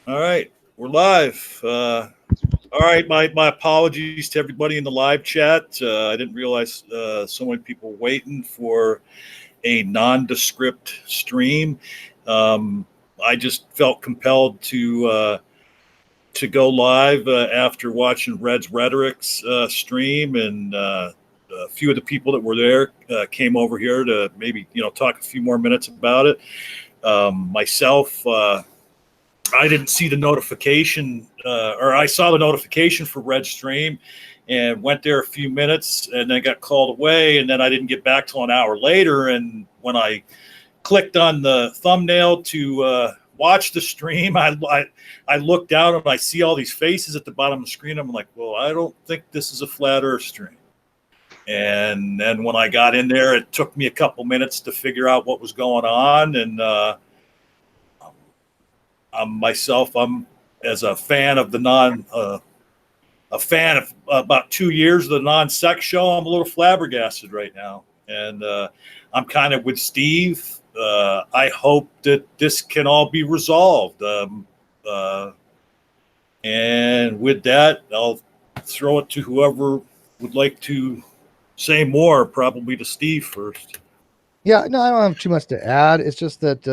All right, we're live. All right, my apologies to everybody in the live chat. I didn't realize so many people were waiting for a nondescript stream. I just felt compelled to go live after watching Reds Rhetoric's stream, and a few of the people that were there came over here to maybe talk a few more minutes about it. Myself. I didn't see the notification, or I saw the notification for Red Stream and went there a few minutes and then got called away. And then I didn't get back till an hour later. And when I clicked on the thumbnail to watch the stream, I looked down and I see all these faces at the bottom of the screen. I'm like, well, I don't think this is a flat earth stream. And then when I got in there, it took me a couple minutes to figure out what was going on. And, I'm as a fan of the a fan of about 2 years of the NonSeq show. I'm a little flabbergasted right now, and I'm kind of with Steve. I hope that this can all be resolved. And with that, I'll throw it to whoever would like to say more. Probably to Steve first. Yeah, no, I don't have too much to add. It's just that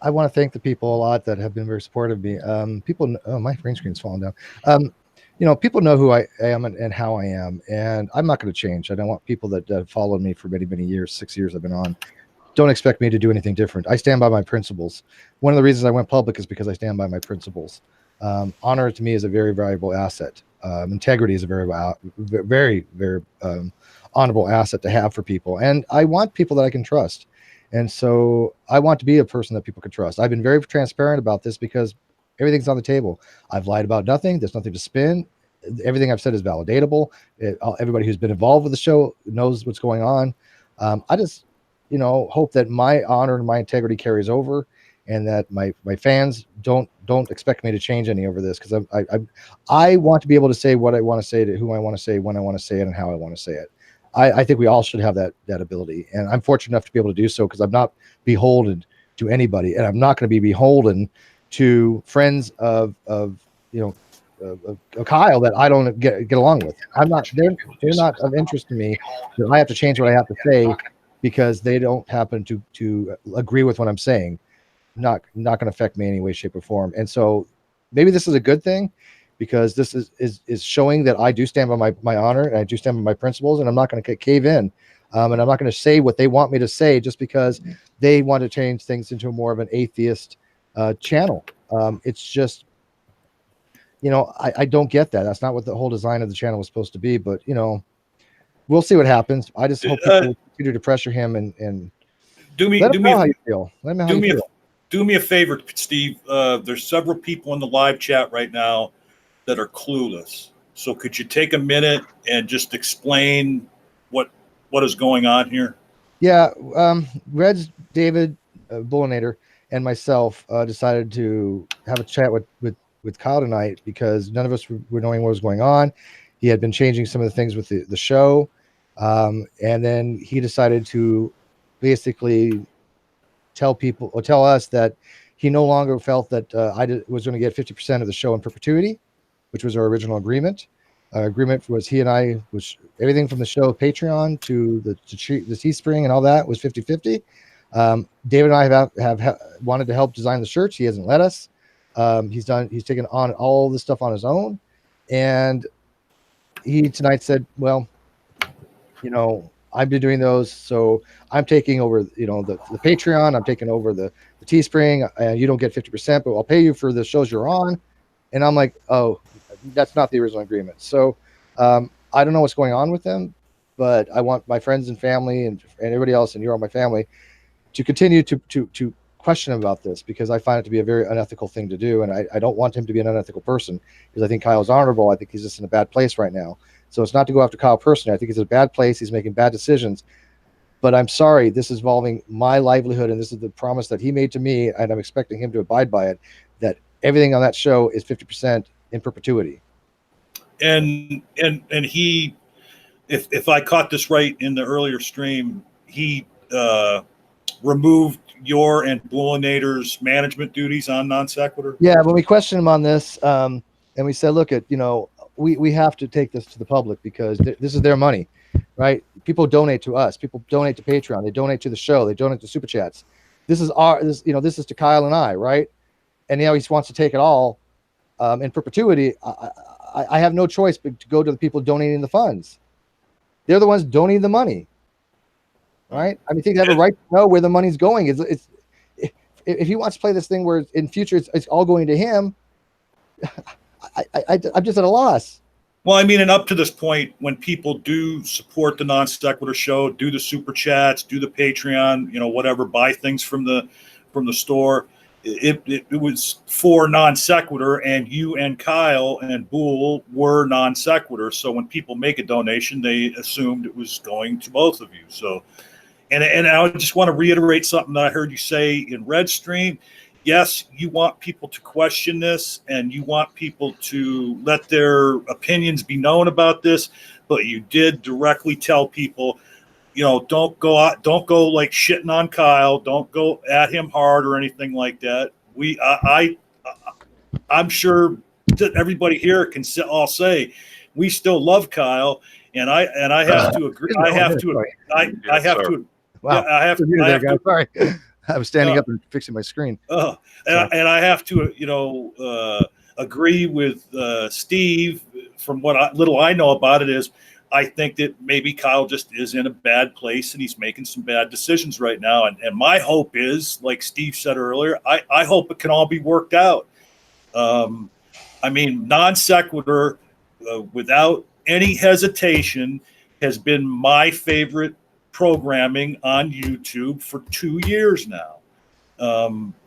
I want to thank the people a lot that have been very supportive of me. People, oh, my green screen's falling down. People know who I am and how I am, and I'm not going to change. I don't want people that have followed me for many, many years, 6 years I've been on, don't expect me to do anything different. I stand by my principles. One of the reasons I went public is because I stand by my principles. Honor to me is a very valuable asset. Integrity is a very, very, very honorable asset to have for people, and I want people that I can trust. And so I want to be a person that people can trust. I've been very transparent about this because everything's on the table. I've lied about nothing. There's nothing to spin. Everything I've said is validatable. Everybody who's been involved with the show knows what's going on. I just, hope that my honor and my integrity carries over, and that my fans don't expect me to change any over this, because I want to be able to say what I want to say to who I want to say, when I want to say it, and how I want to say it. I think we all should have that ability, and I'm fortunate enough to be able to do so, because I'm not beholden to anybody, and I'm not going to be beholden to friends of Kyle that I don't get along with. I'm not. They're not of interest to me. That I have to change what I have to say because they don't happen to agree with what I'm saying. Not going to affect me in any way, shape, or form. And so maybe this is a good thing, because this is showing that I do stand by my honor, and I do stand by my principles, and I'm not going to cave in, and I'm not going to say what they want me to say just because they want to change things into more of an atheist channel. It's just, I don't get that. That's not what the whole design of the channel was supposed to be. But we'll see what happens. I just hope people continue to pressure him and let him know how you feel. Let him know how you feel. Do me a favor, Steve. There's several people in the live chat right now that are clueless. So could you take a minute and just explain what is going on here? Yeah, Reds, David, Bullinator, and myself decided to have a chat with Kyle tonight, because none of us were knowing what was going on. He had been changing some of the things with the show, and then he decided to basically tell us that he no longer felt that I was going to get 50% of the show in perpetuity, which was our original agreement. Our agreement was he and I, was everything from the show Patreon to the Teespring and all that was 50-50. David and I have wanted to help design the shirts. He hasn't let us. He's taken on all this stuff on his own. And he tonight said, well, I've been doing those, so I'm taking over, the Patreon. I'm taking over the Teespring. You don't get 50%, but I'll pay you for the shows you're on. And I'm like, oh, that's not the original agreement. So I don't know what's going on with them, but I want my friends and family and everybody else, and you're all my family, to continue to question him about this, because I find it to be a very unethical thing to do. And I don't want him to be an unethical person, because I think Kyle's honorable. I think he's just in a bad place right now. So it's not to go after Kyle personally. I think he's in a bad place. He's making bad decisions. But I'm sorry, this is involving my livelihood, and this is the promise that he made to me, and I'm expecting him to abide by it, that everything on that show is 50% in perpetuity. And he, if I caught this right in the earlier stream, he removed your and Bullinator's management duties on NonSequitur? Yeah, when we questioned him on this, and we said, look, we have to take this to the public because this is their money, right? People donate to us. People donate to Patreon. They donate to the show. They donate to Super Chats. This is this is to Kyle and I, right? And now he wants to take it all in perpetuity. I have no choice but to go to the people donating the funds. They're the ones donating the money, right? I mean, I think they have a right to know where the money's going. If he wants to play this thing where in future it's all going to him, I'm just at a loss. Well, I mean, and up to this point, when people do support the NonSequitur show, do the Super Chats, do the Patreon, whatever, buy things from the store, it was for NonSequitur, and you and Kyle and Boole were NonSequitur. So when people make a donation, they assumed it was going to both of you. So, and I just want to reiterate something that I heard you say in Red Stream. Yes, you want people to question this, and you want people to let their opinions be known about this, but you did directly tell people, don't go like shitting on Kyle. Don't go at him hard or anything like that. I'm sure that everybody here can all say we still love Kyle, and I have to agree. I have to. Wow. I have to. Sorry, I was standing up and fixing my screen. And I have to, agree with Steve. From what little I know about it is, I think that maybe Kyle just is in a bad place and he's making some bad decisions right now. And my hope is, like Steve said earlier, I hope it can all be worked out. I mean, NonSequitur, without any hesitation, has been my favorite programming on YouTube for 2 years now.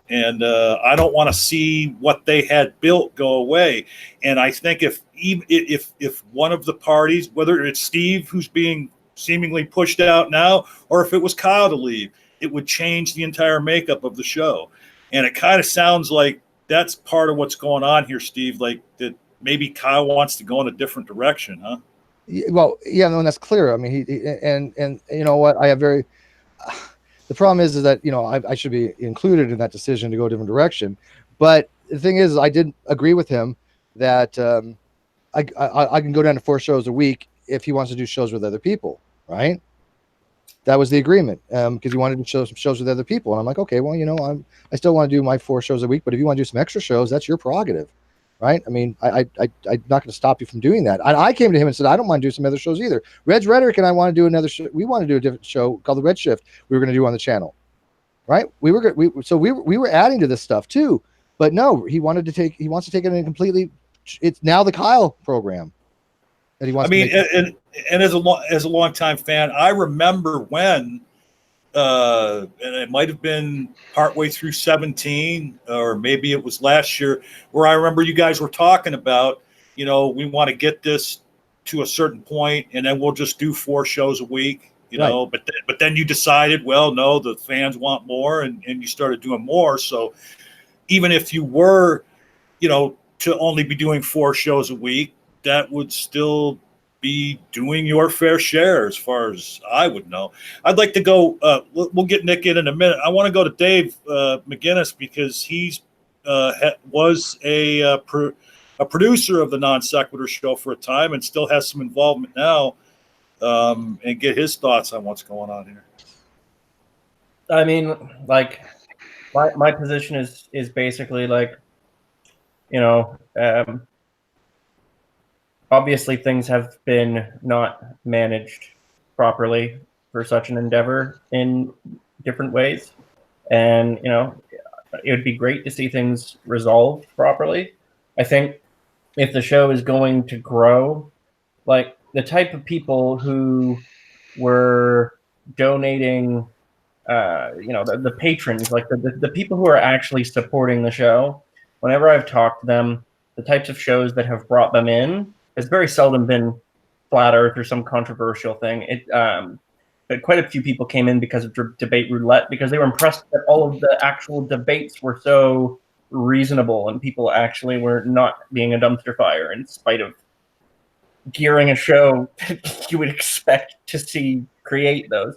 And I don't want to see what they had built go away. And I think if one of the parties, whether it's Steve who's being seemingly pushed out now, or if it was Kyle to leave, it would change the entire makeup of the show. And it kind of sounds like that's part of what's going on here, Steve. Like that maybe Kyle wants to go in a different direction, huh? Well, yeah, no, and that's clear. I mean, and you know what? I have very. The problem is that I should be included in that decision to go a different direction. But the thing is, I did agree with him that I can go down to 4 shows a week if he wants to do shows with other people, right? That was the agreement, because he wanted to show some shows with other people, and I'm like, okay, well, I still want to do my 4 shows a week, but if you want to do some extra shows, that's your prerogative, right? I mean, I'm not going to stop you from doing that. And I came to him and said, I don't mind doing some other shows either. Reds Rhetoric and I want to do another show. We want to do a different show called the Red Shift. We were going to do on the channel, right? We were adding to this stuff too, but no, he wants to take it in completely. It's now the Kyle program that he wants. I mean, and as a longtime fan, I remember when. And it might have been partway through 17, or maybe it was last year, where I remember you guys were talking about, we want to get this to a certain point, and then we'll just do 4 shows a week, know. But then you decided, well, no, the fans want more, and you started doing more. So even if you were, to only be doing 4 shows a week, that would still be doing your fair share, as far as I would know. I'd like to go. We'll get Nick in a minute. I want to go to Dave McInnis, because he's was a producer of the NonSequitur show for a time and still has some involvement now, and get his thoughts on what's going on here. I mean, like my position is basically like, obviously, things have been not managed properly for such an endeavor in different ways. And, it would be great to see things resolved properly. I think if the show is going to grow, like the type of people who were donating, the patrons, like the people who are actually supporting the show, whenever I've talked to them, the types of shows that have brought them in, it's very seldom been flat Earth or some controversial thing. But quite a few people came in because of debate roulette, because they were impressed that all of the actual debates were so reasonable and people actually were not being a dumpster fire, in spite of gearing a show that you would expect to see create those.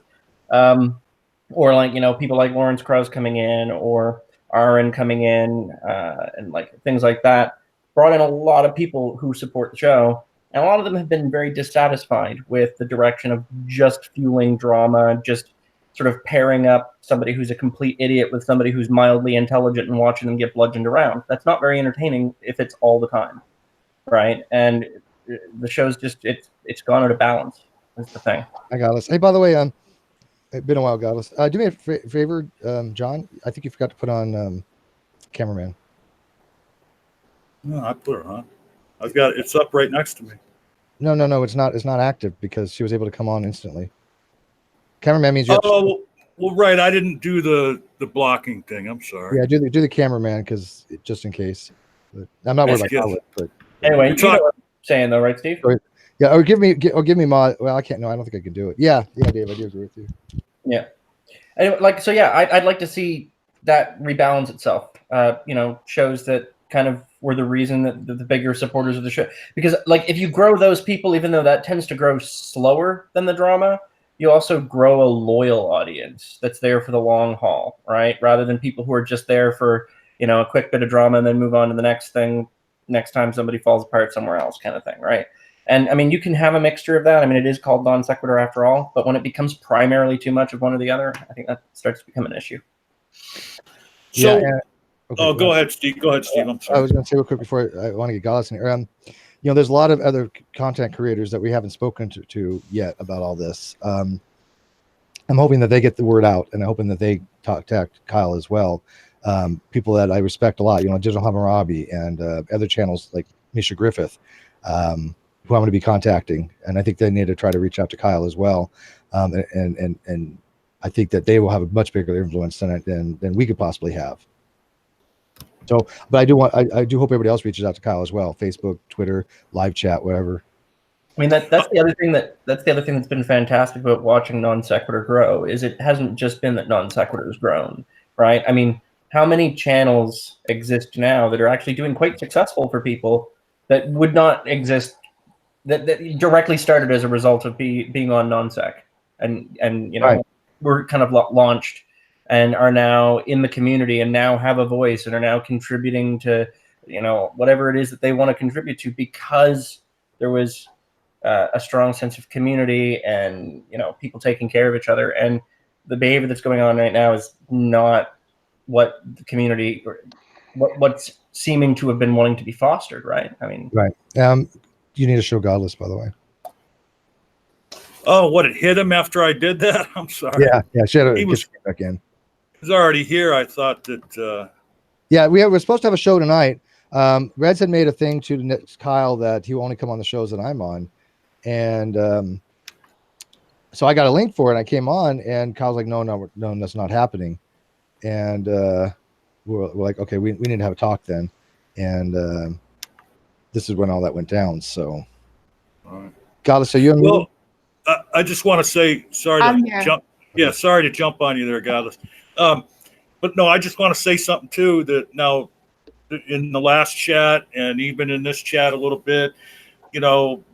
or like, you know, people like Lawrence Krauss coming in, or Aaron coming in, and like things like that, brought in a lot of people who support the show. And a lot of them have been very dissatisfied with the direction of just fueling drama, just sort of pairing up somebody who's a complete idiot with somebody who's mildly intelligent and watching them get bludgeoned around. That's not very entertaining if it's all the time, right? And the show's just, it's gone out of balance. That's the thing. I got this. Hey, by the way, it's been a while, Godless. Do me a favor, John. I think you forgot to put on cameraman. No, I put her on. I've got it's up right next to me. No, it's not. It's not active because she was able to come on instantly. Cameraman means you have Oh, well, right. I didn't do the blocking thing. I'm sorry. yeah, do the cameraman because just in case. But I'm not worried about Yes. Godless, but Anyway, you know what I'm saying though, right, Steve? yeah, or give me mod. Well, I can't. No, I don't think I can do it. Yeah, Dave, I do agree with you. Yeah. Anyway, like, so yeah, I'd like to see that rebalance itself. You know, shows that kind of were the reason that the bigger supporters of the show, because like if you grow those people, even though that tends to grow slower than the drama, you also grow a loyal audience that's there for the long haul, right? Rather than people who are just there for, you know, a quick bit of drama and then move on to the next thing next time somebody falls apart somewhere else, kind of thing, right? And I mean, you can have a mixture of that. I mean, it is called NonSequitur after all, but when it becomes primarily too much of one or the other, I think that starts to become an issue. So, okay, go ahead, Steve. Go ahead, Steve. I'm sorry. I was going to say real quick before I want to get Godless in here. You know, there's a lot of other content creators that we haven't spoken to yet about all this. I'm hoping that they get the word out, and I'm hoping that they talk to Kyle as well. People that I respect a lot, you know, Digital Hammurabi and other channels like Misha Griffith, who I'm going to be contacting, and I think they need to try to reach out to Kyle as well. And I think that they will have a much bigger influence than we could possibly have. So, but I do hope everybody else reaches out to Kyle as well. Facebook, Twitter, live chat, whatever. I mean, that's the other thing that's been fantastic about watching NonSequitur grow is it hasn't just been that NonSequitur has grown, right? I mean, how many channels exist now that are actually doing quite successful for people that would not exist, that directly started as a result of being on NonSec, and you know, Right. We're kind of launched and are now in the community and now have a voice and are now contributing to, you know, whatever it is that they want to contribute to, because there was a strong sense of community and, you know, people taking care of each other. And the behavior that's going on right now is not what the community, or what's seeming to have been wanting to be fostered, right? I mean, right. You need to show Godless, by the way. Oh, what, it hit him after I did that? I'm sorry. Yeah. She had He was back in. He was already here. I thought that. Yeah, we're supposed to have a show tonight. Reds had made a thing to Kyle that he will only come on the shows that I'm on, and so I got a link for it. And I came on, and Kyle's like, "No, that's not happening." And we're like, "Okay, we need to have a talk then." And this is when all that went down. So, Godless, are you on? Well, I just want to say sorry I'm to here. jump. Yeah, sorry to jump on you there, Godless. But no, I just want to say something too, that now in the last chat and even in this chat a little bit, you know,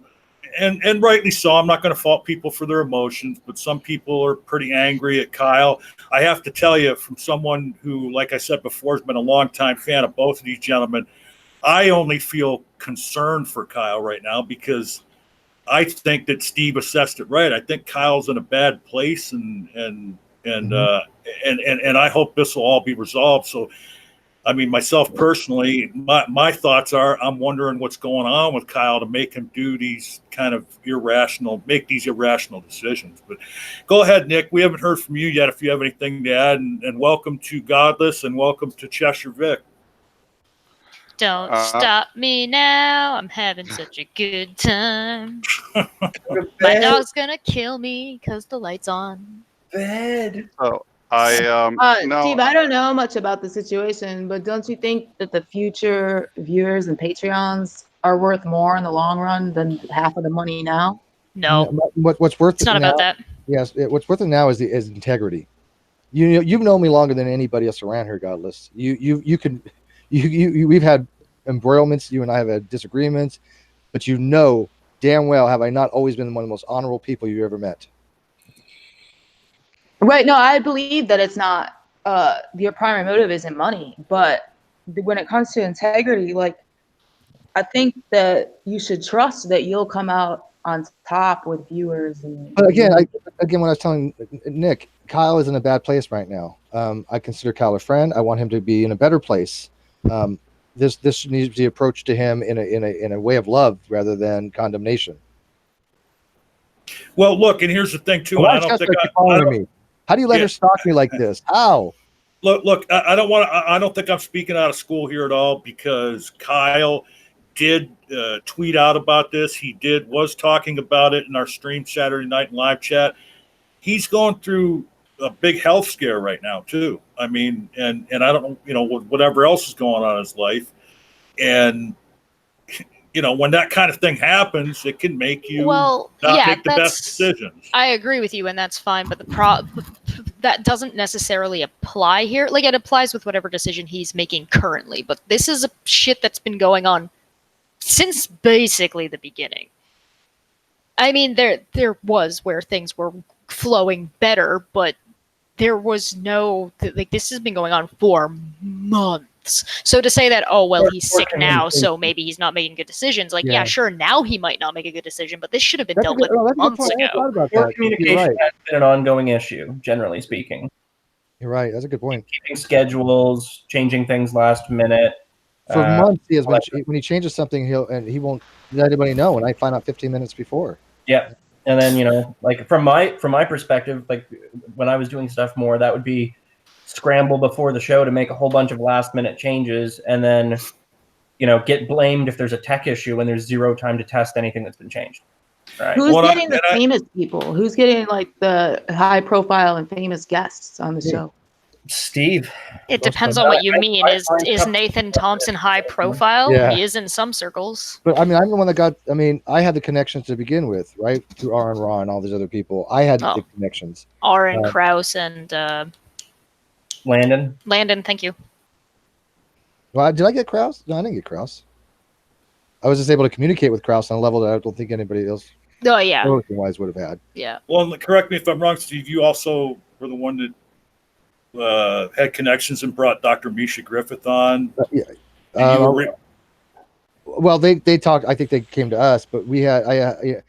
and rightly so. I'm not going to fault people for their emotions, but some people are pretty angry at Kyle. I have to tell you, from someone who, like I said before, has been a longtime fan of both of these gentlemen, I only feel concerned for Kyle right now, because I think that Steve assessed it right. I think Kyle's in a bad place, and I hope this will all be resolved. So, I mean, myself personally, my thoughts are, I'm wondering what's going on with Kyle to make him do these kind of irrational decisions. But go ahead, Nick. We haven't heard from you yet. If you have anything to add, and welcome to Godless, and welcome to Cheshire Vic. Don't stop me now. I'm having such a good time. My dog's gonna kill me because the light's on. bed. Oh, no. Steve, I don't know much about the situation, but don't you think that the future viewers and Patreons are worth more in the long run than half of the money now? No, What's worth it's not about that. Yes, what's worth it now is integrity. You've known me longer than anybody else around here, Godless. We've had embroilments. You and I have had disagreements, but you know damn well have I not always been one of the most honorable people you ever met. Right. No, I believe that it's not, your primary motive isn't money, but when it comes to integrity, like, I think that you should trust that you'll come out on top with viewers. But again, when I was telling Nick, Kyle is in a bad place right now. I consider Kyle a friend. I want him to be in a better place. This needs to be approached to him in a way of love rather than condemnation. Well, look, and here's the thing too. Why I don't think me. How do you let her stalk me like this? How? Look. I don't want to. I don't think I'm speaking out of school here at all, because Kyle did tweet out about this. He was talking about it in our stream Saturday night in live chat. He's going through a big health scare right now too. I mean, and I don't know, whatever else is going on in his life, and when that kind of thing happens, it can make you not make the best decisions. I agree with you, and that's fine. But that doesn't necessarily apply here. Like, it applies with whatever decision he's making currently. But this is a shit that's been going on since basically the beginning. I mean, there was where things were flowing better, but there was no, like, this has been going on for months. So to say that, oh, well, he's sick now, so maybe he's not making good decisions. Like, yeah, sure, now he might not make a good decision, but this should have been dealt with months ago. Poor communication has been an ongoing issue, generally speaking. You're right. That's a good point. Keeping schedules, changing things last minute. For months, he has been, when he changes something, he won't let anybody know, and I find out 15 minutes before. Yeah. And then, like, from my perspective, like, when I was doing stuff more, that would be scramble before the show to make a whole bunch of last minute changes, and then, get blamed if there's a tech issue when there's zero time to test anything that's been changed. Right. Who's getting the famous people? Who's getting, like, the high profile and famous guests on the show? Steve. It depends on what you mean. Is Nathan Thompson high profile? Yeah. He is in some circles. But I mean, I'm the one that I had the connections to begin with, right? Through R and Raw and all these other people. I had the connections. Aaron Krause and Landon. Landon, thank you. Well, did I get Krause? No, I didn't get Krause. I was just able to communicate with Krause on a level that I don't think anybody else, oh yeah, wise would have had. Yeah. Well, correct me if I'm wrong, Steve. You also were the one that had connections and brought Dr. Misha Griffith on. Well, they talked. I think they came to us, but we had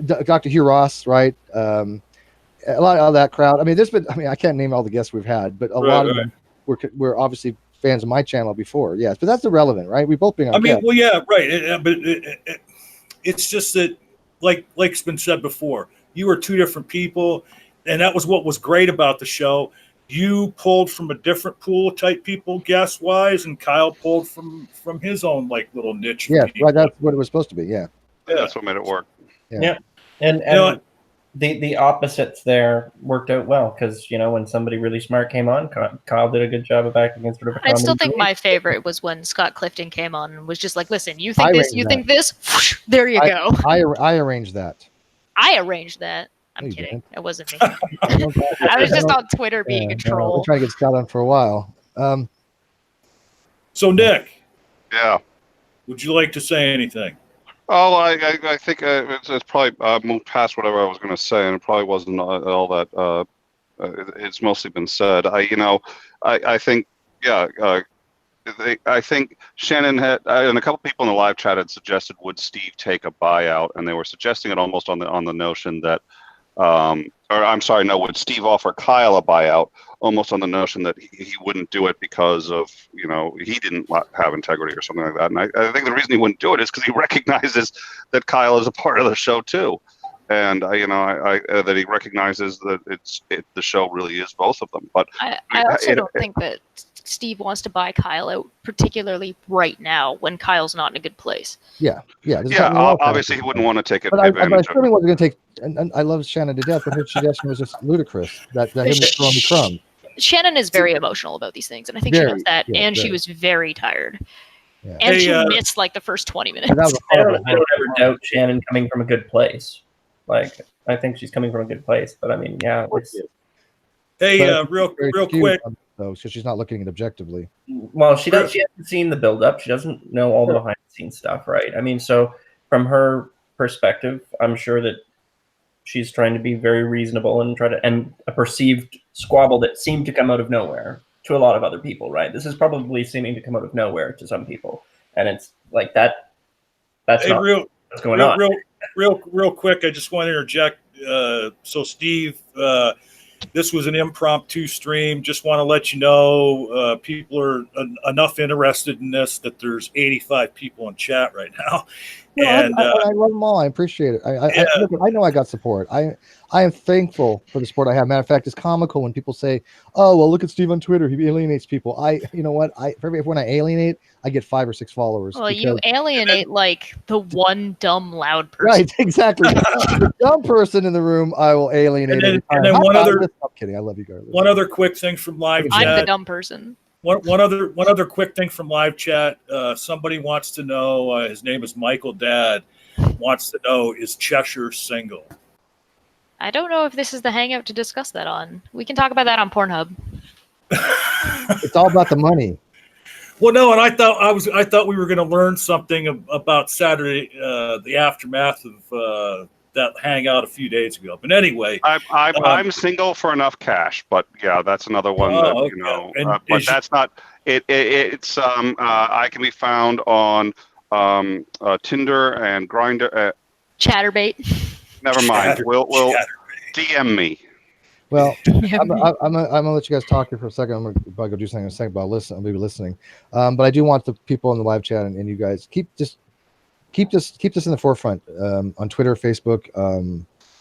Dr. Hugh Ross, right? A lot of that crowd. I mean, I can't name all the guests we've had, but a lot of them were obviously fans of my channel before. Yes, but that's irrelevant, right? We both being on. I mean, well, yeah, right. But it's just that, like's been said before, you were two different people, and that was what was great about the show. You pulled from a different pool of type people, guest wise, and Kyle pulled from his own little niche. Yeah, right. That's what it was supposed to be. Yeah, that's what made it work. Yeah. And the opposites there worked out well, because when somebody really smart came on, Kyle did a good job of acting as sort of. I still think my favorite was when Scott Clifton came on and was just like, "Listen, you think this, you think this, there you go." I arranged that. I arranged that. I'm kidding. It wasn't me. I was just on Twitter being a troll. We're trying to get Scott on for a while. So, Nick. Yeah. Would you like to say anything? Oh, I think it's probably moved past whatever I was going to say, and it probably wasn't all that. It's mostly been said. I think, yeah. I think Shannon had, and a couple people in the live chat had suggested, would Steve take a buyout, and they were suggesting it almost on the notion that, would Steve offer Kyle a buyout, almost on the notion that he wouldn't do it because of, he didn't have integrity or something like that. And I think the reason he wouldn't do it is because he recognizes that Kyle is a part of the show too. And that he recognizes that the show really is both of them. But I also don't think that Steve wants to buy Kyle out, particularly right now when Kyle's not in a good place. Yeah. Obviously, he wouldn't want to take advantage of it. I certainly wasn't going to take. And I love Shannon to death, but her suggestion was just ludicrous. That him throwing the crumb. Shannon is very emotional about these things, and I think she knows that. Yeah, and she was very tired. Yeah. And she missed the first 20 minutes. I don't ever doubt Shannon coming from a good place. I think she's coming from a good place, but I mean, yeah. Hey, real quick. Though, so she's not looking at it objectively. Well, she hasn't seen the build-up. She doesn't know all the behind-the-scenes stuff, right? I mean, so from her perspective, I'm sure that she's trying to be very reasonable and and a perceived squabble that seemed to come out of nowhere to a lot of other people, right? This is probably seeming to come out of nowhere to some people, and it's like that. That's not what's going on. Real quick, I just want to interject. So, Steve, this was an impromptu stream. Just want to let you know, people are enough interested in this that there's 85 people in chat right now. No, And I love them all. I appreciate it. I know I got support. I am thankful for the support I have. Matter of fact, it's comical when people say, "Oh, well, look at Steve on Twitter. He alienates people." You know what? When I alienate, I get 5 or 6 followers. Well, you alienate like the one dumb loud person. Right, exactly. The dumb person in the room, I will alienate. And then I'm kidding. I love you guys. One other quick thing from live chat. I'm the dumb person. One other quick thing from live chat. Somebody wants to know. His name is Michael Dad. Wants to know, is Cheshire single? I don't know if this is the hangout to discuss that on. We can talk about that on Pornhub. It's all about the money. Well, no, and I thought we were going to learn something about Saturday, the aftermath of that hangout a few days ago. But anyway, I'm single for enough cash, but yeah, that's another one that you know. But that's not it. It's I can be found on Tinder and Grindr. Chatterbait. Never mind. We'll DM me. Well, I'm gonna let you guys talk here for a second. I'm gonna probably go do something in a second, but I'll be listening. But I do want the people in the live chat and you guys keep this in the forefront on Twitter, Facebook,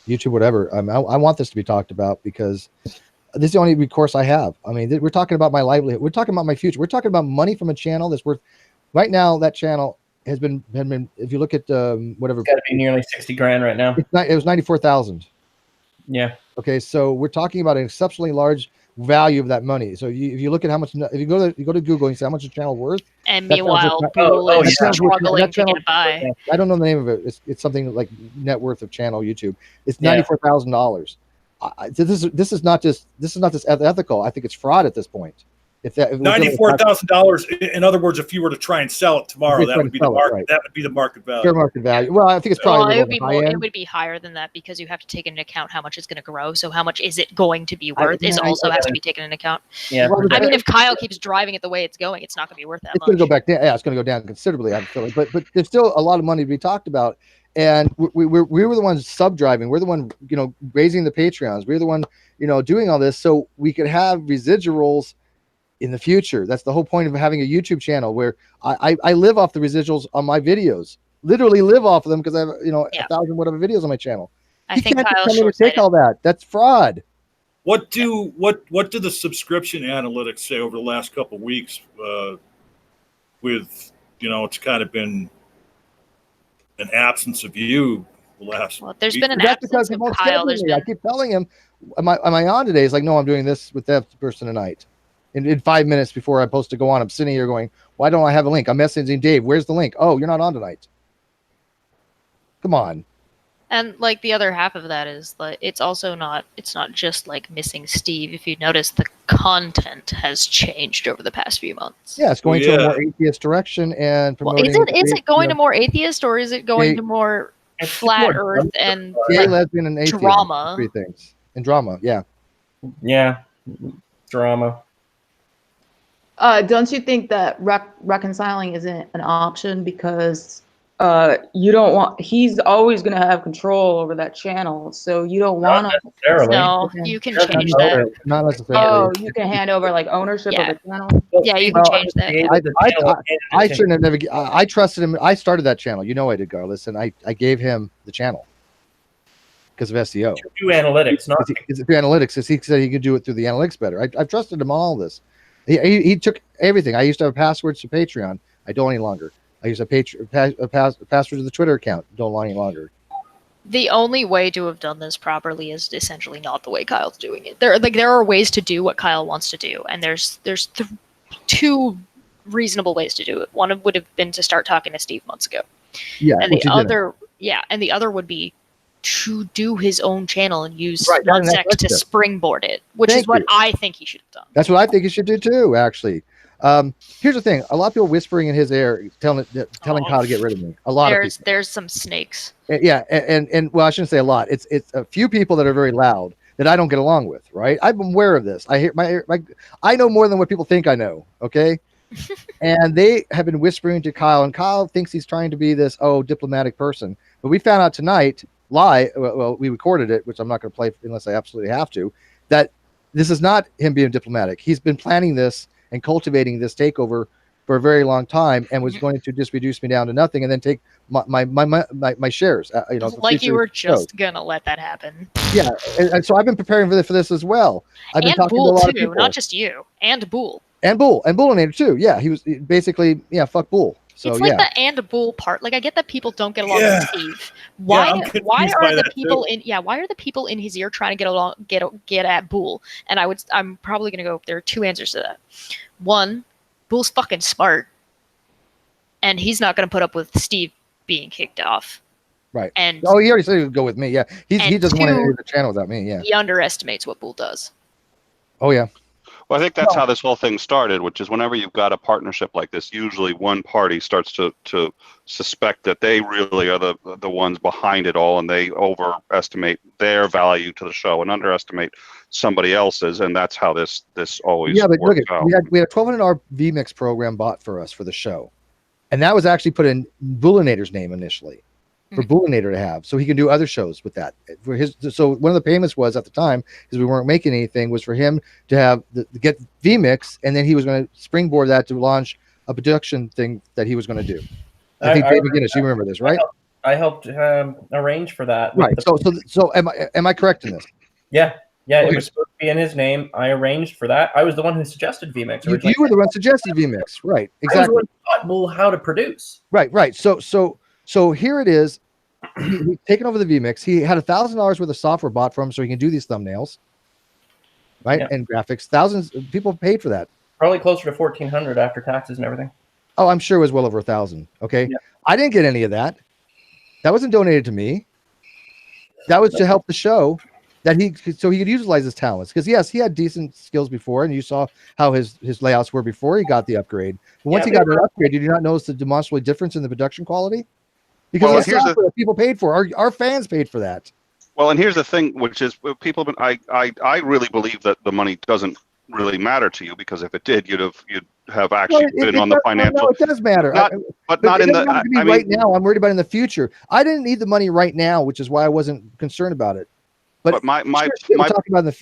YouTube, whatever. I want this to be talked about because this is the only recourse I have. I mean, we're talking about my livelihood. We're talking about my future. We're talking about money from a channel that's worth. Right now, that channel has been. If you look at whatever, it's got to be nearly 60 grand right now. It was 94,000. Yeah. Okay, so we're talking about an exceptionally large value of that money. So if you look at how much, if you go to Google and you say how much the channel worth, and meanwhile Google is struggling to get by. I don't know the name of it. It's something like net worth of channel YouTube. It's $94,000. This is not just ethical. I think it's fraud at this point. If $94,000, in other words, if you were to try and sell it tomorrow, that would be the market. Right. That would be the market value. Fair market value. Well, I think it's probably. It would be higher than that because you have to take into account how much it's going to grow. So how much is it going to be worth has to be taken into account. Yeah. I mean, if Kyle keeps driving it the way it's going, it's not going to be worth that much. It's going to go back down. Yeah, it's going to go down considerably. I feel like, but there's still a lot of money to be talked about. And we were the ones sub-driving. We're the one, raising the Patreons. We're the one, doing all this so we could have residuals in the future. That's the whole point of having a YouTube channel where I live off the residuals on my videos. Literally live off of them because I have 1,000 whatever videos on my channel. I think Kyle's short-sighted. Take all that. That's fraud. What do the subscription analytics say over the last couple of weeks? With it's kind of been an absence of you the last. Well, there's been an absence of Kyle. I keep telling him, am I on today? He's like, no, I'm doing this with that person tonight. In 5 minutes before I'm supposed to go on, I'm sitting here going, why don't I have a link? I'm messaging Dave. Where's the link? Oh, you're not on tonight. Come on. And like the other half of that is like it's not just like missing Steve. If you notice, the content has changed over the past few months. Yeah, it's going to a more atheist direction and promoting. Is it going to more atheist or is it going to more flat Earth and gay, lesbian, and atheist drama? 3 things and drama. Yeah. Yeah, drama. Don't you think that reconciling isn't an option because you don't want? He's always going to have control over that channel, so you don't want to. No, you can change that. Not necessarily. Oh, you can hand over like ownership of the channel. Yeah, you can change that. I shouldn't have never. I trusted him. I started that channel. I did, Godless, and I gave him the channel because of SEO. Do analytics, not through analytics. Because he said he could do it through the analytics better. I've trusted him on all this. He took everything. I used to have passwords to Patreon. I don't any longer. I use a password to the Twitter account. Don't any longer. The only way to have done this properly is essentially not the way Kyle's doing it. There are ways to do what Kyle wants to do, and there's 2 reasonable ways to do it. One would have been to start talking to Steve months ago. Yeah, and the other would be to do his own channel and use NonSeq to springboard it, which is what I think he should have done. That's what I think he should do too, actually. Here's the thing: a lot of people whispering in his ear, telling Kyle to get rid of me. A lot of people. There's some snakes. Yeah, and well, I shouldn't say a lot. It's a few people that are very loud that I don't get along with. Right? I'm aware of this. I hear I know more than what people think I know. Okay. And they have been whispering to Kyle, and Kyle thinks he's trying to be this diplomatic person. But we found out tonight, well, we recorded it, which I'm not going to play unless I absolutely have to, that this is not him being diplomatic. He's been planning this and cultivating this takeover for a very long time, and was going to just reduce me down to nothing, and then take my shares. Like you were just gonna let that happen. Yeah, and so I've been preparing for this as well. I've been talking to a lot of people, not just you, and Bool. And Bullinator too. Yeah, he was basically fuck Bull. So it's like the and Bool part. Like I get that people don't get along with Steve. Why are the people in his ear trying to get at Bool? And I'm probably gonna go. There are two answers to that. One, Bool's fucking smart, and he's not gonna put up with Steve being kicked off. Right. And he already said he would go with me. Yeah, he doesn't want to enter the channel without me. Yeah. He underestimates what Bool does. Oh yeah. Well, I think that's how this whole thing started, which is whenever you've got a partnership like this, usually one party starts to suspect that they really are the ones behind it all, and they overestimate their value to the show and underestimate somebody else's, and that's how this always but look at out. we had a $1,200 vMix program bought for us for the show, and that was actually put in Bullinator's name initially. For Bullinator to have, so he can do other shows with that. For his, so one of the payments was at the time, because we weren't making anything, was for him to have get vMix, and then he was going to springboard that to launch a production thing that he was going to do. I think Dave McInnes, you remember this, right? I helped arrange for that. Right. So am I correct in this? Yeah. It was supposed to be in his name. I arranged for that. I was the one who suggested vMix. You were the one who suggested vMix, right? Exactly. I was the one who taught how to produce. Right. So here it is. He's taken over the vMix. He had $1,000 worth of software bought from him so he can do these thumbnails, right? Yeah. And graphics. Thousands of people paid for that. Probably closer to $1,400 after taxes and everything. Oh, I'm sure it was well over 1,000. Okay, yeah. I didn't get any of that. That wasn't donated to me. That was to help the show, so he could utilize his talents. Because yes, he had decent skills before, and you saw how his layouts were before he got the upgrade. But once he got an upgrade, did you not notice the demonstrable difference in the production quality? Because that people paid for, our fans paid for that. Well, and here's the thing, which is people. I really believe that the money doesn't really matter to you, because if it did, you'd have actually been on the financial. No, it does matter, but not in the. Right now, I'm worried about in the future. I didn't need the money right now, which is why I wasn't concerned about it. But my talking about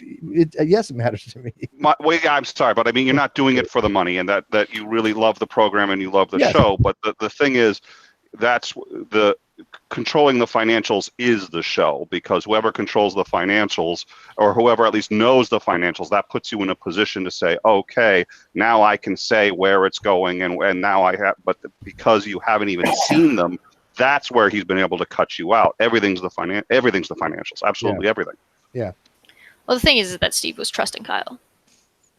yes, it matters to me. I'm sorry, but I mean, you're not doing it for the money, and that you really love the program and you love the show. But the thing is, that's the controlling the financials is the show, because whoever controls the financials, or whoever at least knows the financials, that puts you in a position to say, okay, now I can say where it's going, and now I have. But because you haven't even seen them, that's where he's been able to cut you out. Everything's the financials, absolutely everything. Yeah. Well, the thing is that Steve was trusting Kyle.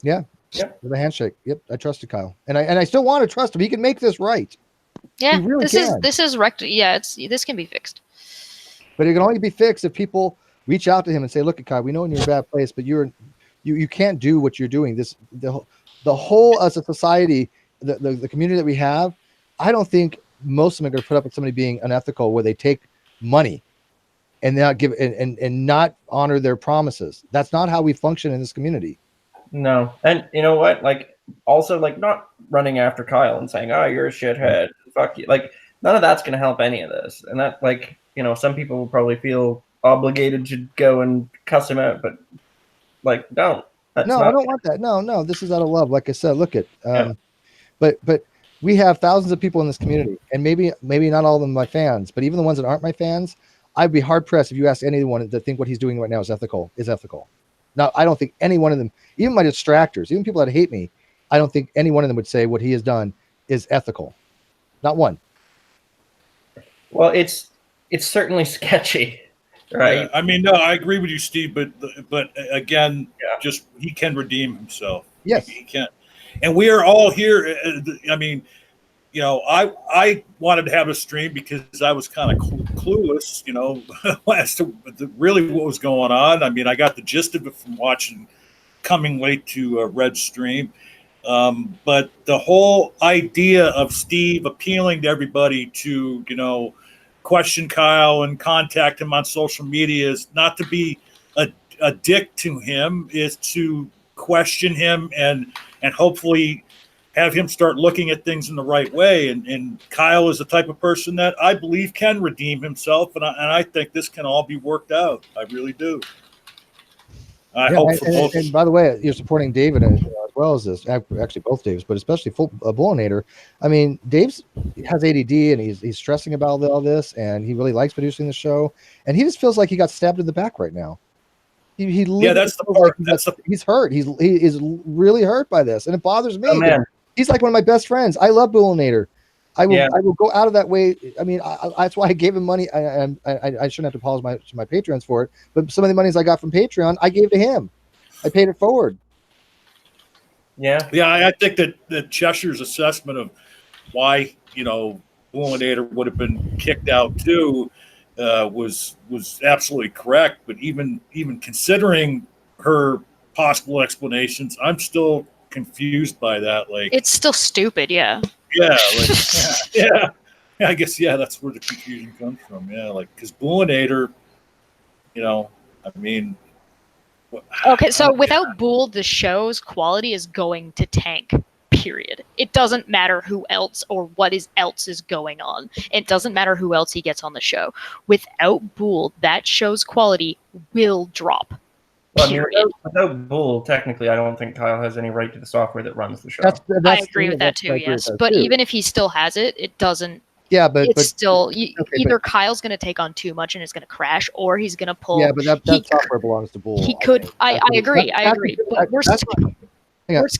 Yeah. Yep. With a handshake. Yep. I trusted Kyle, and I still want to trust him. He can make this right. Yeah, this is this can be fixed. But it can only be fixed if people reach out to him and say, "Look, Kyle, we know you're in a bad place, but you can't do what you're doing. The whole as a society, the community that we have, I don't think most of them are going to put up with somebody being unethical, where they take money and not give and not honor their promises. That's not how we function in this community. No, and you know what? Also, not running after Kyle and saying, "Oh, you're a shithead, fuck you." None of that's going to help any of this. And that, some people will probably feel obligated to go and cuss him out, but don't. I don't want that. No, this is out of love. Like I said, look at, but we have thousands of people in this community, and maybe not all of them my fans, but even the ones that aren't my fans, I'd be hard pressed if you ask anyone to think what he's doing right now is ethical. Now, I don't think any one of them, even my distractors, even people that hate me, I don't think any one of them would say what he has done is ethical. Not one. Well, it's certainly sketchy, right? Yeah, I mean, no, I agree with you, Steve. But again, just he can redeem himself. Yes, he can. And we are all here. I mean, I wanted to have a stream because I was kind of clueless, as to really what was going on. I mean, I got the gist of it from coming late to Red's stream. But the whole idea of Steve appealing to everybody to, question Kyle and contact him on social media is not to be a dick to him, is to question him and hopefully have him start looking at things in the right way. And Kyle is the type of person that I believe can redeem himself. And I think this can all be worked out. I really do. I hope for both. And by the way, you're supporting David as well as this. Actually, both Daves, but especially Bullinator. I mean, Dave's has ADD and he's stressing about all this, and he really likes producing the show. And he just feels like he got stabbed in the back right now. He that's the part. Like he's hurt. He is really hurt by this, and it bothers me. Oh, man. He's like one of my best friends. I love Bullinator. I will go out of that way. I mean, that's why I gave him money. I shouldn't have to apologize to my patrons for it, but some of the monies I got from Patreon, I gave to him. I paid it forward. Yeah. I think that Cheshire's assessment of why Bullinator would have been kicked out too was absolutely correct. But even considering her possible explanations, I'm still confused by that. Like, It's still stupid, yeah. yeah, yeah. I guess that's where the confusion comes from. Yeah, like because Bullinator, I mean. Okay, so without Bull, the show's quality is going to tank. Period. It doesn't matter who else or what else is going on. It doesn't matter who else he gets on the show. Without Bull, that show's quality will drop. Well, Period. without Bull, technically, I don't think Kyle has any right to the software that runs the show. I agree with that too, yes. But even if he still has it, it doesn't. Yeah, but it's still either Kyle's going to take on too much and it's going to crash, or he's going to pull. Yeah, but that software belongs to Bull. He could. I agree. I agree. But worst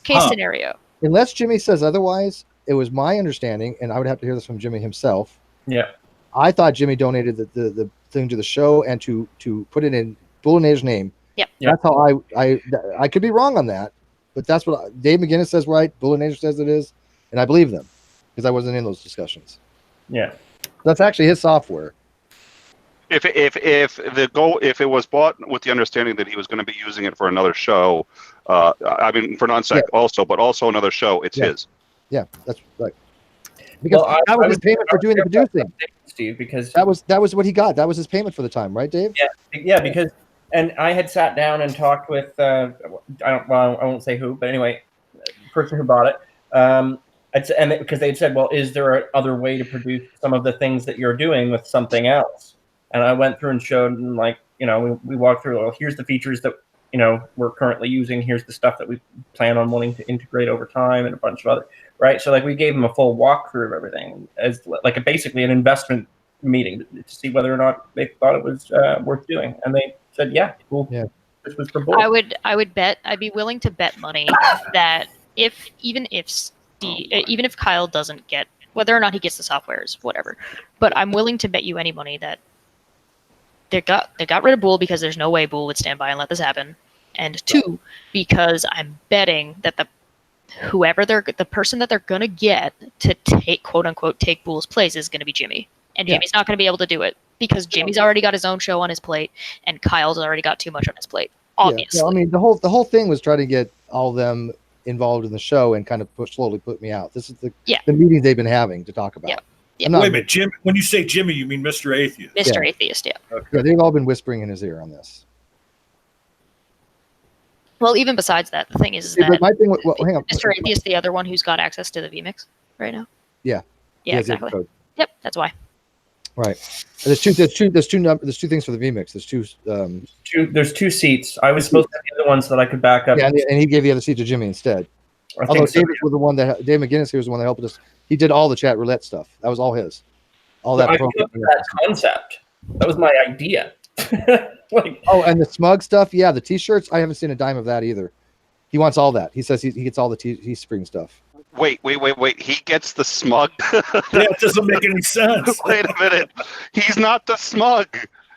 case scenario. Unless Jimmy says otherwise, it was my understanding, and I would have to hear this from Jimmy himself. Yeah, I thought Jimmy donated the thing to the show and to put it in Bullinator's name. Yep. That's how I could be wrong on that, but that's what Dave McGinnis says, right? Bullinator says it is, and I believe them because I wasn't in those discussions. Yeah, that's actually his software. If it was bought with the understanding that he was going to be using it for another show, I mean for NonSec also, but also another show, it's his. Yeah, that's right. Because that was his payment for doing the producing, Steve. Because that was what he got. That was his payment for the time, right, Dave? Yeah. Because I had sat down and talked with I won't say who, but anyway, the person who bought it. Because they had said, well, is there a other way to produce some of the things that you're doing with something else? And I went through and showed them, like, we walked through, well, here's the features that, we're currently using. Here's the stuff that we plan on wanting to integrate over time and a bunch of other, right? So, like, we gave them a full walkthrough of everything as, like, basically an investment meeting to see whether or not they thought it was worth doing. And they said, yeah, cool. Yeah. This was for both. I'd be willing to bet money that even if Kyle doesn't get, whether or not he gets the softwares, whatever, but I'm willing to bet you any money that they got rid of Bull because there's no way Bull would stand by and let this happen, and two, because I'm betting that the person that they're gonna get to take, quote unquote, take Bull's place is gonna be Jimmy, and Jimmy's not gonna be able to do it because Jimmy's already got his own show on his plate, and Kyle's already got too much on his plate. Obviously, I mean the whole thing was trying to get all of them involved in the show and kind of slowly put me out. This is the meetings they've been having to talk about. Yeah. Wait a minute, Jim. When you say Jimmy, you mean Mr. Atheist? Mr. Atheist, yeah. Okay. Yeah, they've all been whispering in his ear on this. Well, even besides that, the thing is that but my thing, hang on. Mr. Atheist, the other one who's got access to the vMix right now. Yeah. Yeah, exactly. Yep, that's why. Right. There's two things for the vMix. There's two seats. I was supposed to have the other ones that I could back up. Yeah, and he gave the other seat to Jimmy instead. Although Dave was the one that Dave McGinnis here was the one that helped us. He did all the chat roulette stuff. That was all his. All that. I came up with that concept. That was my idea. And the smug stuff. Yeah, the T-shirts. I haven't seen a dime of that either. He wants all that. He says he gets all the Teespring stuff. Wait. He gets the smug? That doesn't make any sense. Wait a minute. He's not the smug.